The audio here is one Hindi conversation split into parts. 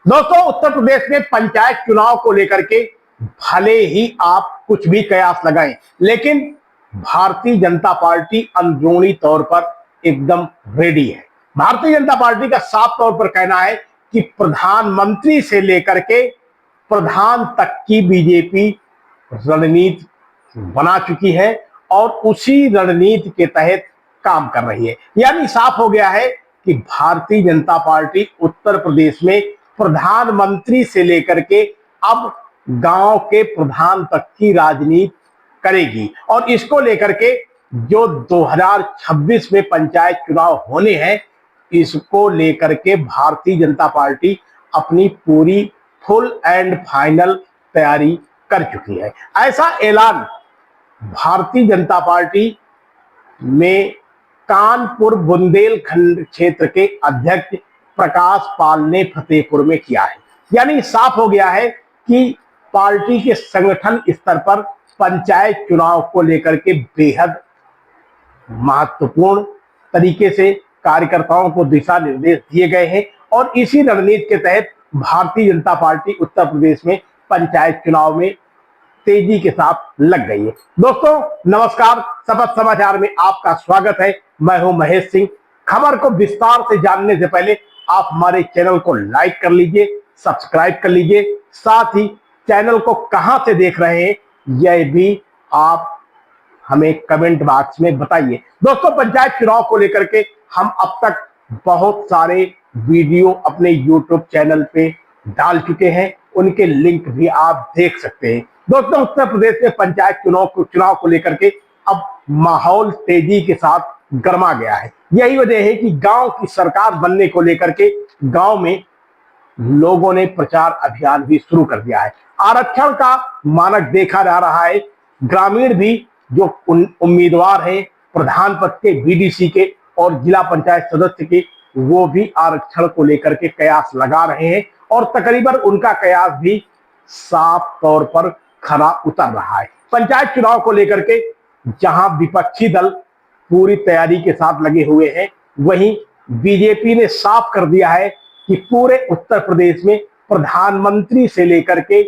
दोस्तों, उत्तर प्रदेश में पंचायत चुनाव को लेकर के भले ही आप कुछ भी कयास लगाएं, लेकिन भारतीय जनता पार्टी अंदरूनी तौर पर एकदम रेडी है। भारतीय जनता पार्टी का साफ तौर पर कहना है कि प्रधानमंत्री से लेकर के प्रधान तक की बीजेपी रणनीति बना चुकी है और उसी रणनीति के तहत काम कर रही है। यानी साफ हो गया है कि भारतीय जनता पार्टी उत्तर प्रदेश में प्रधानमंत्री से लेकर के अब गांव के प्रधान तक की राजनीति करेगी और इसको लेकर के जो 2026 में पंचायत चुनाव होने हैं, इसको लेकर के भारतीय जनता पार्टी अपनी पूरी फुल एंड फाइनल तैयारी कर चुकी है। ऐसा ऐलान भारतीय जनता पार्टी में कानपुर बुंदेलखंड क्षेत्र के अध्यक्ष प्रकाश पाल ने फतेहपुर में किया है। यानी साफ हो गया है कि पार्टी के संगठन स्तर पर पंचायत चुनाव को लेकर के बेहद महत्वपूर्ण तरीके से कार्यकर्ताओं को दिशा निर्देश दिए गए हैं और इसी रणनीति के तहत भारतीय जनता पार्टी उत्तर प्रदेश में पंचायत चुनाव में तेजी के साथ लग गई है। दोस्तों नमस्कार, शपथ समाचार में आपका स्वागत है। मैं हूं महेश सिंह। खबर को विस्तार से जानने से पहले आप हमारे चैनल को लाइक कर लीजिए, सब्सक्राइब कर लीजिए, साथ ही चैनल को कहां से देख रहे हैं यह भी आप हमें कमेंट बॉक्स में बताइए। दोस्तों, पंचायत चुनाव को लेकर के हम अब तक बहुत सारे वीडियो अपने YouTube चैनल पे डाल चुके हैं, उनके लिंक भी आप देख सकते हैं। दोस्तों, उत्तर प्रदेश में पंचायत चुनाव को लेकर के अब माहौल तेजी के साथ गर्मा गया है। यही वजह है कि गांव की सरकार बनने को लेकर के गांव में लोगों ने प्रचार अभियान भी शुरू कर दिया है। आरक्षण का मानक देखा जा रहा है। ग्रामीण भी जो उम्मीदवार हैं प्रधान पद के, बीडीसी के और जिला पंचायत सदस्य के, वो भी आरक्षण को लेकर के कयास लगा रहे हैं और तकरीबन उनका कयास भी साफ तौर पर खरा उतर रहा है। पंचायत चुनाव को लेकर के जहां विपक्षी दल पूरी तैयारी के साथ लगे हुए हैं, वहीं बीजेपी ने साफ कर दिया है कि पूरे उत्तर प्रदेश में प्रधानमंत्री से लेकर के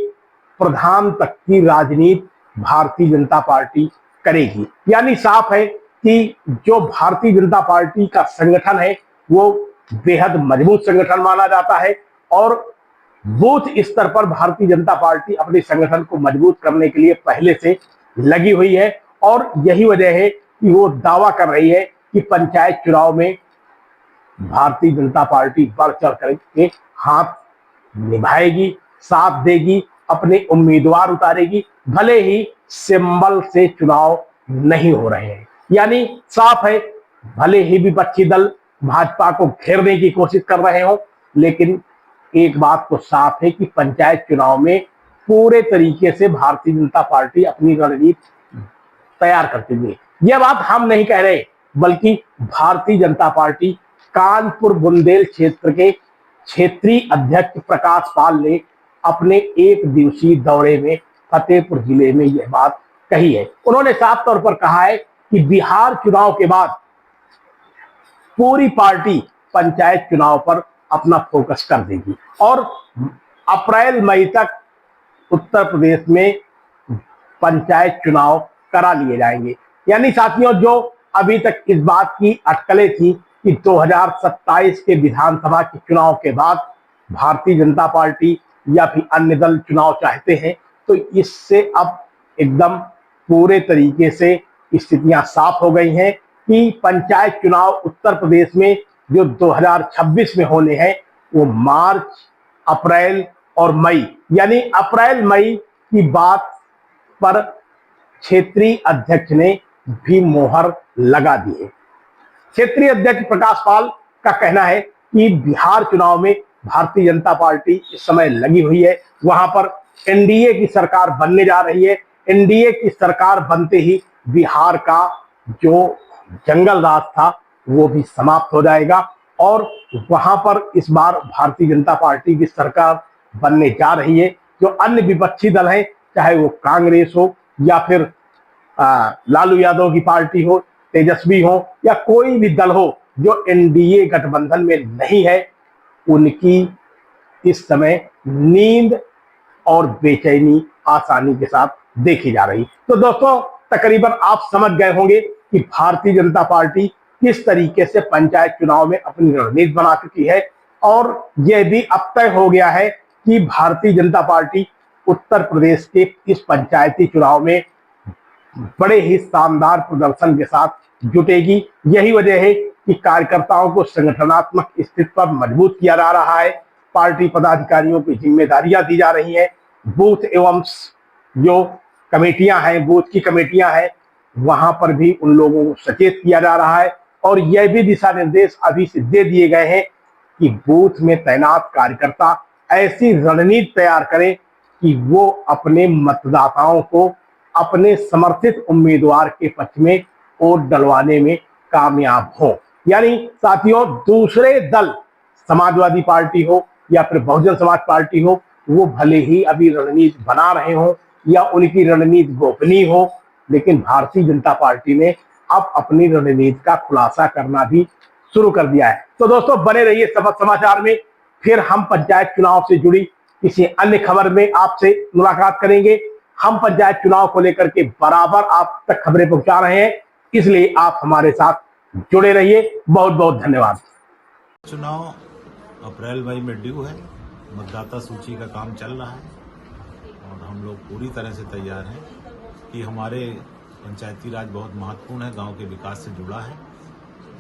प्रधान तक की राजनीति भारतीय जनता पार्टी करेगी। यानी साफ है कि जो भारतीय जनता पार्टी का संगठन है वो बेहद मजबूत संगठन माना जाता है और बूथ स्तर पर भारतीय जनता पार्टी अपने संगठन को मजबूत करने के लिए पहले से लगी हुई है और यही वजह है कि वो दावा कर रही है कि पंचायत चुनाव में भारतीय जनता पार्टी बढ़ चढ़ करके हाथ निभाएगी, साथ देगी, अपने उम्मीदवार उतारेगी, भले ही सिंबल से चुनाव नहीं हो रहे हैं। यानी साफ है, भले ही विपक्षी दल भाजपा को घेरने की कोशिश कर रहे हो, लेकिन एक बात तो साफ है कि पंचायत चुनाव में पूरे तरीके से भारतीय जनता पार्टी अपनी रणनीति तैयार करती है। यह बात हम नहीं कह रहे, बल्कि भारतीय जनता पार्टी कानपुर बुंदेल क्षेत्र के क्षेत्रीय अध्यक्ष प्रकाश पाल ने अपने एक दिवसीय दौरे में फतेहपुर जिले में यह बात कही है। उन्होंने साफ तौर पर कहा है कि बिहार चुनाव के बाद पूरी पार्टी पंचायत चुनाव पर अपना फोकस कर देगी और अप्रैल मई तक उत्तर प्रदेश में पंचायत चुनाव करा लिए जाएंगे। यानी साथियों, जो अभी तक इस बात की अटकलें थी कि 2027 के विधानसभा के चुनाव के बाद भारतीय जनता पार्टी या फिर अन्य दल चुनाव चाहते हैं, तो इससे अब एकदम पूरे तरीके से स्थितियां साफ हो गई हैं कि पंचायत चुनाव उत्तर प्रदेश में जो 2026 में होने हैं वो मार्च, अप्रैल और मई, यानी अप्रैल मई की बात पर क्षेत्रीय अध्यक्ष ने भी मोहर लगा दी है। क्षेत्रीय अध्यक्ष प्रकाश पाल का कहना है कि बिहार चुनाव में भारतीय जनता पार्टी इस समय लगी हुई है। वहां पर एनडीए की सरकार बनने जा रही है। एनडीए की सरकार बनते ही बिहार का जो जंगल राज था वो भी समाप्त हो जाएगा और वहां पर इस बार भारतीय जनता पार्टी की सरकार बनने जा रही है। जो अन्य विपक्षी दल हैं, चाहे वो कांग्रेस हो या फिर लालू यादव की पार्टी हो, तेजस्वी हो या कोई भी दल हो जो एनडीए गठबंधन में नहीं है, उनकी इस समय नींद और बेचैनी आसानी के साथ देखी जा रही। तो दोस्तों, तकरीबन आप समझ गए होंगे कि भारतीय जनता पार्टी किस तरीके से पंचायत चुनाव में अपनी रणनीति बना चुकी है, और यह भी अब तय हो गया है कि भारतीय जनता पार्टी उत्तर प्रदेश के इस पंचायती चुनाव में बड़े ही शानदार प्रदर्शन के साथ जुटेगी। यही वजह है कि कार्यकर्ताओं को संगठनात्मक स्थिति पर मजबूत किया जा रहा है, पार्टी पदाधिकारियों की जिम्मेदारियां दी जा रही हैं, बूथ एवं जो कमेटियां हैं, बूथ की कमेटियां हैं, वहां पर भी उन लोगों को सचेत किया जा रहा है, और यह भी दिशा निर्देश अभी से दे दिए गए हैं कि बूथ में तैनात कार्यकर्ता ऐसी रणनीति तैयार करें कि वो अपने मतदाताओं को अपने समर्थित उम्मीदवार के पक्ष में वोट डलवाने में कामयाब हो। यानी साथियों, दूसरे दल समाजवादी पार्टी हो या फिर बहुजन समाज पार्टी हो, वो भले ही अभी रणनीति बना रहे हो या उनकी रणनीति गोपनीय हो, लेकिन भारतीय जनता पार्टी ने अब अपनी रणनीति का खुलासा करना भी शुरू कर दिया है। तो दोस्तों, बने रहिए सबक समाचार में। फिर हम पंचायत चुनाव से जुड़ी किसी अन्य खबर में आपसे मुलाकात करेंगे। हम पंचायत चुनाव को लेकर के बराबर आप तक खबरें पहुंचा रहे हैं, इसलिए आप हमारे साथ जुड़े रहिए। बहुत बहुत धन्यवाद। चुनाव अप्रैल मई में ड्यू है, मतदाता सूची का काम चल रहा है और हम लोग पूरी तरह से तैयार हैं कि हमारे पंचायती राज बहुत महत्वपूर्ण है, गांव के विकास से जुड़ा है।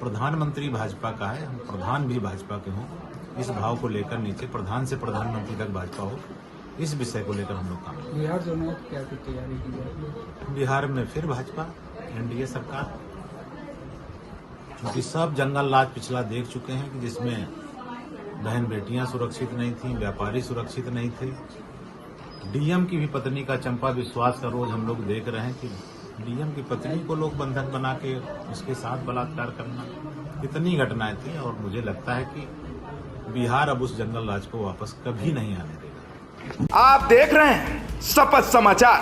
प्रधानमंत्री भाजपा का है, हम प्रधान भी भाजपा के हों, इस भाव को लेकर नीचे प्रधान से प्रधानमंत्री तक भाजपा हो, इस विषय को लेकर हम लोग काम करें। बिहार चुनाव की क्या तैयारी की है? बिहार में फिर भाजपा, एनडीए सरकार, क्योंकि सब जंगल राज पिछला देख चुके हैं कि जिसमें बहन बेटियां सुरक्षित नहीं थी, व्यापारी सुरक्षित नहीं थे। डीएम की भी पत्नी का चंपा विश्वास का रोज हम लोग देख रहे हैं कि डीएम की पत्नी को लोग बंधक बना के उसके साथ बलात्कार करना, इतनी घटनाएं थी। और मुझे लगता है कि बिहार अब उस जंगल राज को वापस कभी नहीं आने देगा। आप देख रहे हैं शपथ समाचार।